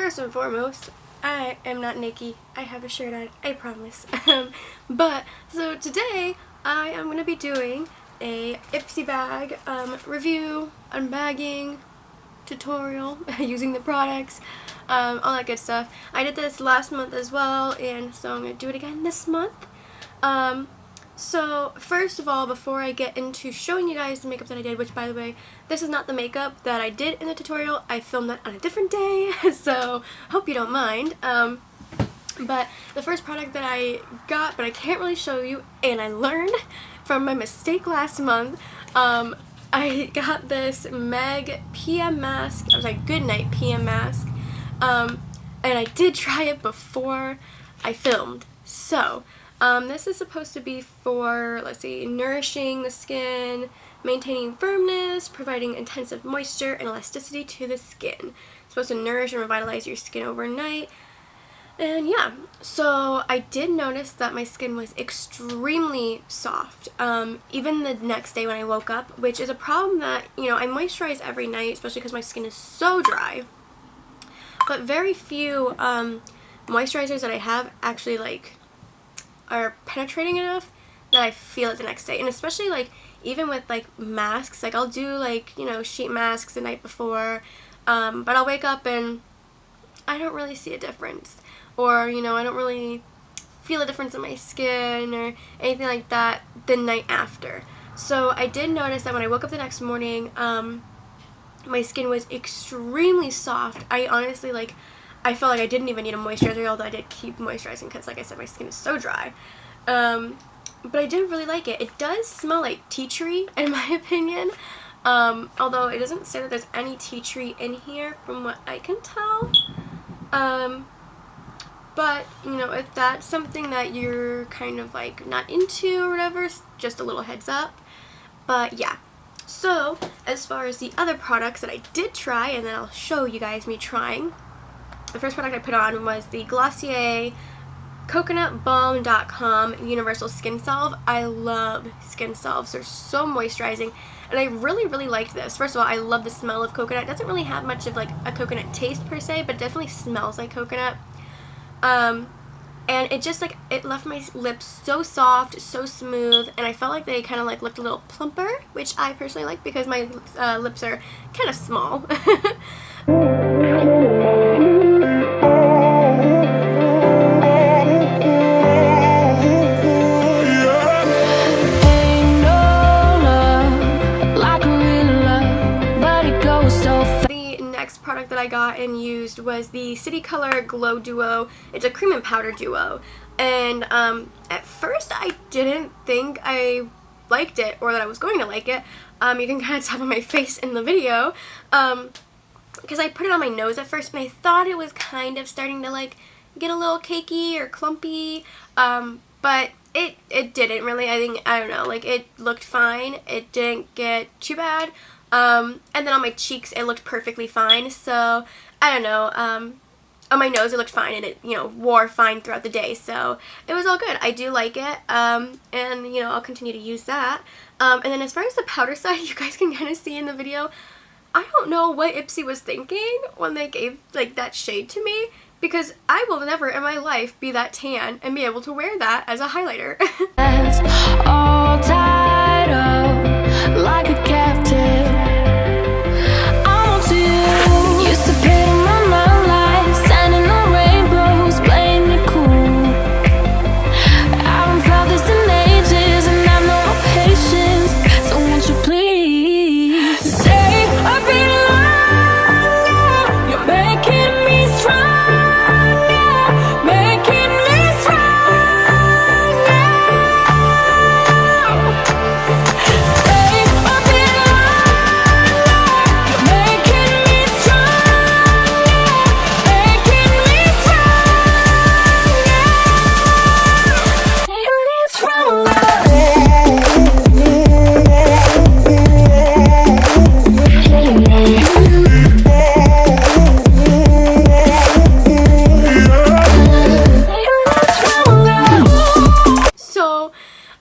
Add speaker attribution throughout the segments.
Speaker 1: first and foremost, I am not naked. I have a shirt on, I promise. So today I am going to be doing a ipsy bag review, unbagging, tutorial, using the products, all that good stuff. I did this last month as well, and so I'm going to do it again this month. So first of all, before I get into showing you guys the makeup that I did, which by the way, this is not the makeup that I did in the tutorial. I filmed that on a different day, so hope you don't mind. But the first product that I got, but I can't really show you, and I learned from my mistake last month, I got this Meg PM mask. I was like, good night PM mask. And I did try it before I filmed. So, this is supposed to be for, let's see, nourishing the skin, maintaining firmness, providing intensive moisture and elasticity to the skin. It's supposed to nourish and revitalize your skin overnight. And yeah, so I did notice that my skin was extremely soft, even the next day when I woke up, which is a problem that, you know, I moisturize every night, especially because my skin is so dry. But very few moisturizers that I have actually, like, are penetrating enough that I feel it the next day. And especially, like, even with, like, masks, like, I'll do, like, you know, sheet masks the night before, but I'll wake up and I don't really see a difference. Or, you know, I don't really feel a difference in my skin or anything like that the night after. So I did notice that when I woke up the next morning, my skin was extremely soft. I honestly, like, I felt like I didn't even need a moisturizer, although I did keep moisturizing because, like I said, my skin is so dry. But I did really like it. It does smell like tea tree, in my opinion. Although it doesn't say that there's any tea tree in here from what I can tell. But, you know, if that's something that you're kind of, like, not into or whatever, just a little heads up. But, yeah. So, as far as the other products that I did try, and then I'll show you guys me trying, the first product I put on was the Glossier CoconutBalm.com Universal Skin Salve. I love skin salves. They're so moisturizing, and I really, really liked this. First of all, I love the smell of coconut. It doesn't really have much of, like, a coconut taste per se, but it definitely smells like coconut. And it just, like, it left my lips so soft, so smooth, and I felt like they kind of, like, looked a little plumper, which I personally like because my lips are kind of small. Product that I got and used was the City Color Glow Duo. It's a cream and powder duo, and at first I didn't think I liked it or that I was going to like it. You can kind of tell on my face in the video, because I put it on my nose at first and I thought it was kind of starting to, like, get a little cakey or clumpy, but it didn't really. I don't know, like, it looked fine. It didn't get too bad. And then on my cheeks it looked perfectly fine, so I don't know, on my nose it looked fine, and it, you know, wore fine throughout the day, so it was all good. I do like it, and, you know, I'll continue to use that. And then as far as the powder side, you guys can kind of see in the video, I don't know what Ipsy was thinking when they gave, like, that shade to me, because I will never in my life be that tan and be able to wear that as a highlighter.
Speaker 2: All tied up like a captive.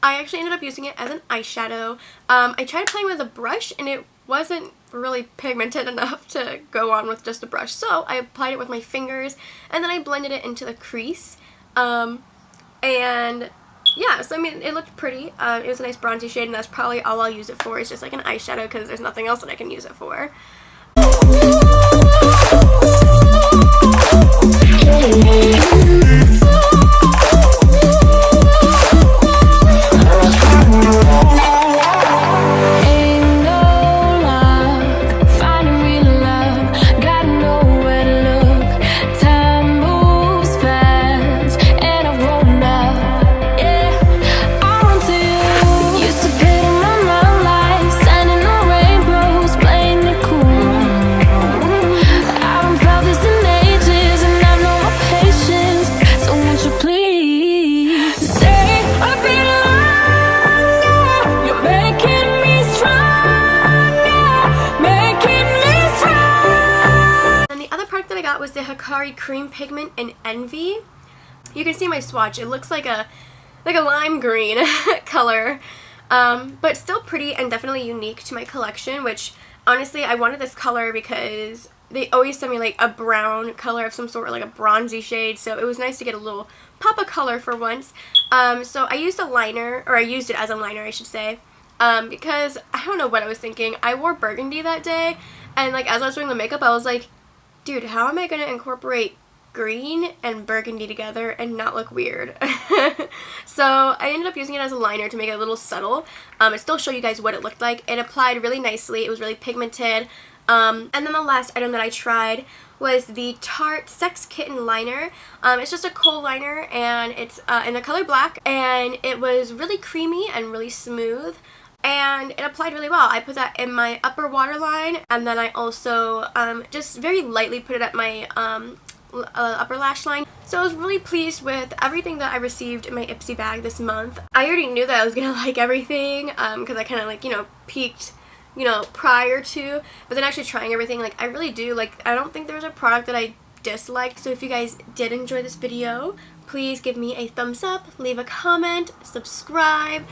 Speaker 1: I actually ended up using it as an eyeshadow. I tried playing with a brush and it wasn't really pigmented enough to go on with just a brush. So I applied it with my fingers, and then I blended it into the crease. And yeah, so I mean, it looked pretty. It was a nice bronzy shade, and that's probably all I'll use it for. It's just like an eyeshadow because there's nothing else that I can use it for. Was the Hikari Cream Pigment in Envy. You can see my swatch. It looks like a lime green color, but still pretty and definitely unique to my collection, which honestly I wanted this color because they always send me like a brown color of some sort, or like a bronzy shade, so it was nice to get a little pop of color for once. So I used a liner, or I used it as a liner I should say, because I don't know what I was thinking. I wore burgundy that day, and like as I was doing the makeup I was like, dude, how am I going to incorporate green and burgundy together and not look weird? So I ended up using it as a liner to make it a little subtle. I still show you guys what it looked like. It applied really nicely. It was really pigmented. And then the last item that I tried was the Tarte Sex Kitten liner. It's just a kohl liner, and it's in the color black, and it was really creamy and really smooth. And it applied really well. I put that in my upper waterline, and then I also just very lightly put it at my upper lash line. So I was really pleased with everything that I received in my Ipsy bag this month. I already knew that I was gonna like everything because I kind of like, you know, peeked, you know, prior to, but then actually trying everything, like I really do like. I don't think there was a product that I disliked. So if you guys did enjoy this video, please give me a thumbs up, leave a comment, subscribe.